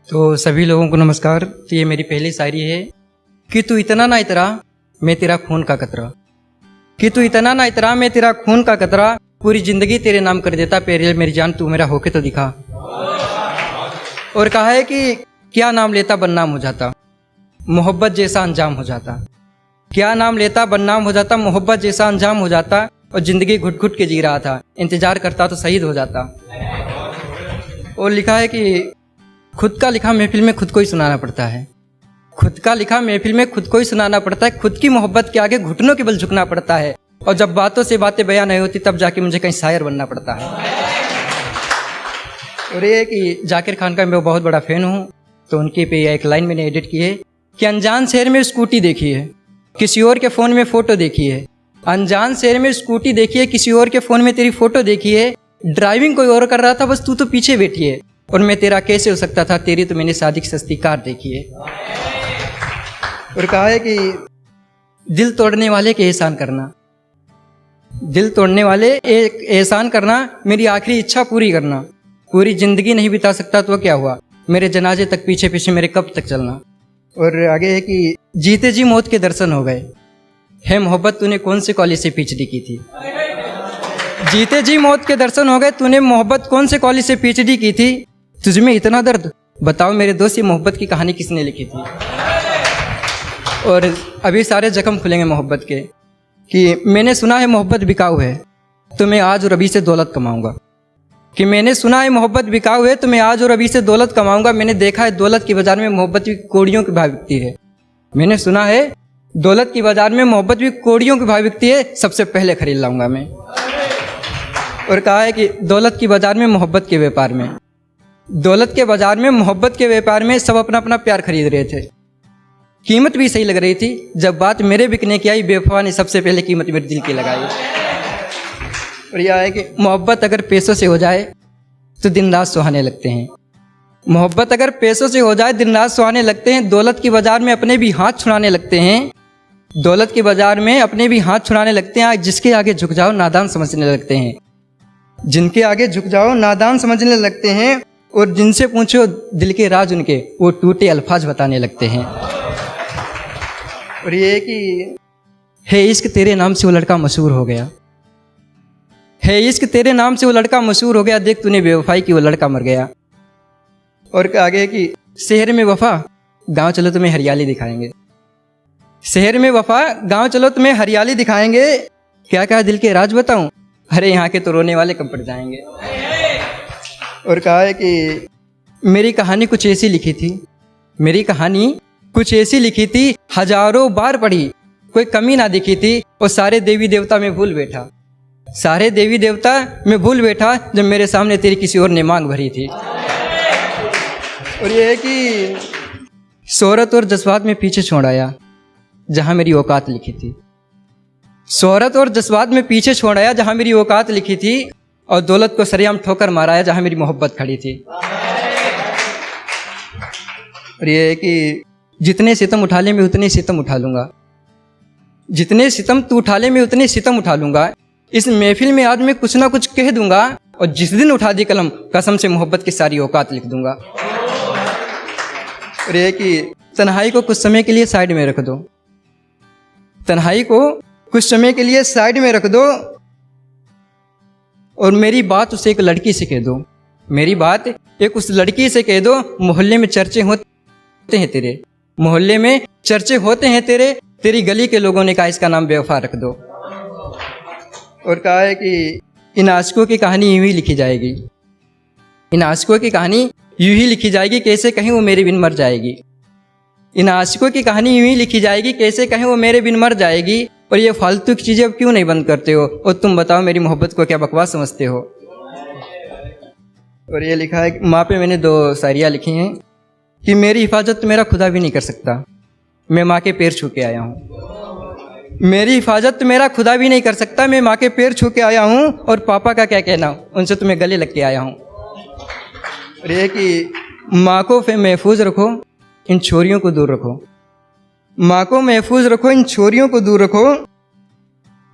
तो सभी लोगों को नमस्कार। तो ये मेरी पहली शायरी है कि तू इतना ना इतरा मैं तेरा खून का कतरा, कि तू इतना ना इतरा मैं तेरा खून का कतरा, पूरी ज़िंदगी तेरे नाम कर देता पेरियल मेरी जान तू मेरा होके तो दिखा। और कहा है कि क्या नाम लेता बदनाम हो जाता, मोहब्बत जैसा अंजाम हो जाता। क्या नाम लेता बदनाम हो जाता, मोहब्बत जैसा अंजाम हो जाता। और ज़िंदगी घुट घुट के जी रहा था, इंतज़ार करता तो शहीद हो जाता। और लिखा है कि खुद का लिखा महफिल में खुद को ही सुनाना पड़ता है, खुद का लिखा महफिल में खुद को ही सुनाना पड़ता है। खुद की मोहब्बत के आगे घुटनों के बल झुकना पड़ता है। और जब बातों से बातें बयां नहीं होती तब जाके मुझे कहीं शायर बनना पड़ता है। और ये कि जाकिर खान का मैं बहुत बड़ा फ़ैन हूँ, तो उनकी पे एक लाइन मैंने एडिट की है कि अनजान शहर में स्कूटी देखी है, किसी और के फ़ोन में फ़ोटो देखी है। अनजान शहर में स्कूटी देखी है, किसी और के फ़ोन में तेरी फ़ोटो देखी है। ड्राइविंग कोई और कर रहा था, बस तू तो पीछे बैठी है। और मैं तेरा कैसे हो सकता था, तेरी तो मैंने शादी की सस्ती कार देखी है। और कहा है कि दिल तोड़ने वाले के एहसान करना, दिल तोड़ने वाले एक एहसान करना, मेरी आखिरी इच्छा पूरी करना। पूरी ज़िंदगी नहीं बिता सकता तो क्या हुआ, मेरे जनाजे तक पीछे पीछे मेरे कब तक चलना। और आगे है कि जीते जी मौत के दर्शन हो गए, है मोहब्बत तूने कौन से कॉलेज से पीएचडी की थी। जीते जी मौत के दर्शन हो गए, तूने मोहब्बत कौन से कॉलेज से पीएचडी की थी। तुझ में इतना दर्द, बताओ मेरे दोस्त ये मोहब्बत की कहानी किसने लिखी थी। और अभी सारे जख्म खुलेंगे मोहब्बत के कि मैंने सुना है मोहब्बत बिकाऊ है, तो मैं आज और अभी से दौलत कमाऊंगा। कि मैंने सुना है मोहब्बत बिकाऊ है, तो मैं आज और अभी से दौलत कमाऊंगा। मैंने देखा है दौलत की बाजार में मोहब्बत भी कोड़ियों की भाव बिकती है। मैंने सुना है दौलत की बाजार में मोहब्बत भी कोड़ियों की भाव बिकती है, सबसे पहले खरीद लाऊंगा मैं। और कहा है कि दौलत की बाजार में मोहब्बत के व्यापार में, दौलत के बाजार में मोहब्बत के व्यापार में सब अपना अपना प्यार खरीद रहे थे। कीमत भी सही लग रही थी, जब बात मेरे बिकने की आई बेवफा ने सबसे पहले कीमत मेरे दिल की लगाई। और यह है कि मोहब्बत अगर पैसों से हो जाए तो दिन रात सुहाने लगते हैं, मोहब्बत अगर पैसों से हो जाए दिन रात सुहाने लगते हैं। दौलत की बाजार में अपने भी हाथ छुड़ाने लगते हैं, दौलत के बाजार में अपने भी हाथ छुड़ाने लगते हैं। जिसके आगे झुक जाओ नादान समझने लगते हैं, जिनके आगे झुक जाओ नादान समझने लगते हैं। और जिनसे पूछो दिल के राज उनके, वो टूटे अल्फाज बताने लगते हैं। और ये कि है इश्क तेरे नाम से वो लड़का मशहूर हो गया, है इश्क तेरे नाम से वो लड़का मशहूर हो गया, देख तूने बेवफाई की वो लड़का मर गया। और आगे कि शहर में वफा गांव चलो तुम्हें हरियाली दिखाएंगे, शहर में वफा गांव चलो तुम्हें हरियाली दिखाएंगे। क्या क्या दिल के राज बताऊं, अरे यहाँ के तो रोने वाले कब पड़ जाएंगे। और कहा है कि मेरी कहानी कुछ ऐसी लिखी थी, मेरी कहानी कुछ ऐसी लिखी थी, हजारों बार पढ़ी कोई कमी ना दिखी थी। और सारे देवी देवता में भूल बैठा, सारे देवी देवता में भूल बैठा, जब मेरे सामने तेरी किसी और ने मांग भरी थी। और ये है कि शोहरत और जज्बात में पीछे छोड़ आया जहाँ मेरी औकात लिखी थी, शोहरत और जज्बात में पीछे छोड़ आया जहाँ मेरी औकात लिखी थी। और दौलत को सरेआम ठोकर माराया जहाँ मेरी मोहब्बत खड़ी थी। और ये है कि जितने सितम उठा ले मैं उतने सितम उठा लूँगा, जितने सितम तू उठा ले मैं उतने सितम उठा लूँगा। इस महफिल में आज मैं कुछ ना कुछ कह दूंगा, और जिस दिन उठा दी कलम कसम से मोहब्बत की सारी औकात लिख दूंगा। और ये कि तन्हाई को कुछ समय के लिए साइड में रख दो, तन्हाई को कुछ समय के लिए साइड में रख दो। और मेरी बात उसे एक लड़की से कह दो, मेरी बात एक उस लड़की से कह दो। मोहल्ले में चर्चे होते हैं तेरे, मोहल्ले में चर्चे होते हैं तेरे, तेरी गली के लोगों ने कहा इसका नाम बेवफा रख दो। और कहा है कि इन आशिकों की कहानी यूं ही लिखी जाएगी, इन आशिकों की कहानी यूं ही लिखी जाएगी, कैसे कहीं वो मेरे बिन मर जाएगी। इन आशिकों की कहानी यूं ही लिखी जाएगी, कैसे कहीं वो मेरे बिन मर जाएगी। और ये फालतू की चीज़ें अब क्यों नहीं बंद करते हो, और तुम बताओ मेरी मोहब्बत को क्या बकवास समझते हो। और ये लिखा है माँ पे मैंने 2 शायरियाँ लिखी हैं कि मेरी हिफाजत तो मेरा खुदा भी नहीं कर सकता, मैं माँ के पैर छू के आया हूँ। मेरी हिफाजत तो मेरा खुदा भी नहीं कर सकता, मैं माँ के पैर छू के आया हूँ। और पापा का क्या कहना, उनसे तुम्हें गले लग के आया हूँ। और ये कि माँ को महफूज रखो, इन छोरियों को दूर रखो, माँ को महफूज रखो, इन छोरियों को दूर रखो।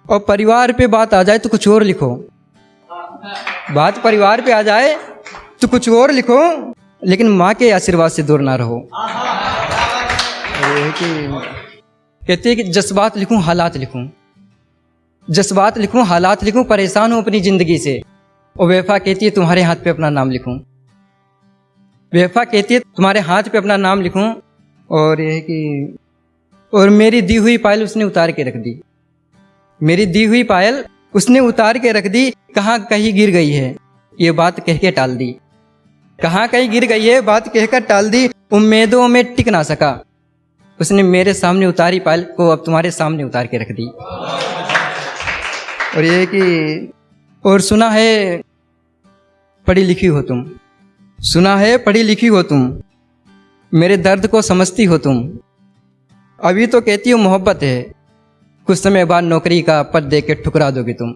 और परिवार पे बात आ जाए तो कुछ और लिखो, बात परिवार पे आ जाए तो कुछ और लिखो। लेकिन माँ के आशीर्वाद से दूर ना रहो। और ये है कि कहते हैं कि जज्बात लिखूं हालात लिखूं, जज्बात लिखूं हालात लिखूं, परेशान हूं अपनी ज़िंदगी से। और वफ़ा कहती है तुम्हारे हाथ पे अपना नाम लिखूं, वफ़ा कहती है तुम्हारे हाथ पे अपना नाम लिखूं। और ये है कि और मेरी दी हुई पायल उसने उतार के रख दी, मेरी दी हुई पायल उसने उतार के रख दी। कहाँ कहीं गिर गई है ये बात कह के टाल दी, कहाँ कहीं गिर गई है बात कहकर टाल दी। उम्मीदों में टिक ना सका, उसने मेरे सामने उतारी पायल को अब तुम्हारे सामने उतार के रख दी। और ये कि और सुना है पढ़ी लिखी हो तुम, सुना है पढ़ी लिखी हो तुम, मेरे दर्द को समझती हो तुम। अभी तो कहती हो मोहब्बत है, कुछ समय बाद नौकरी का पद दे के ठुकरा दोगे तुम।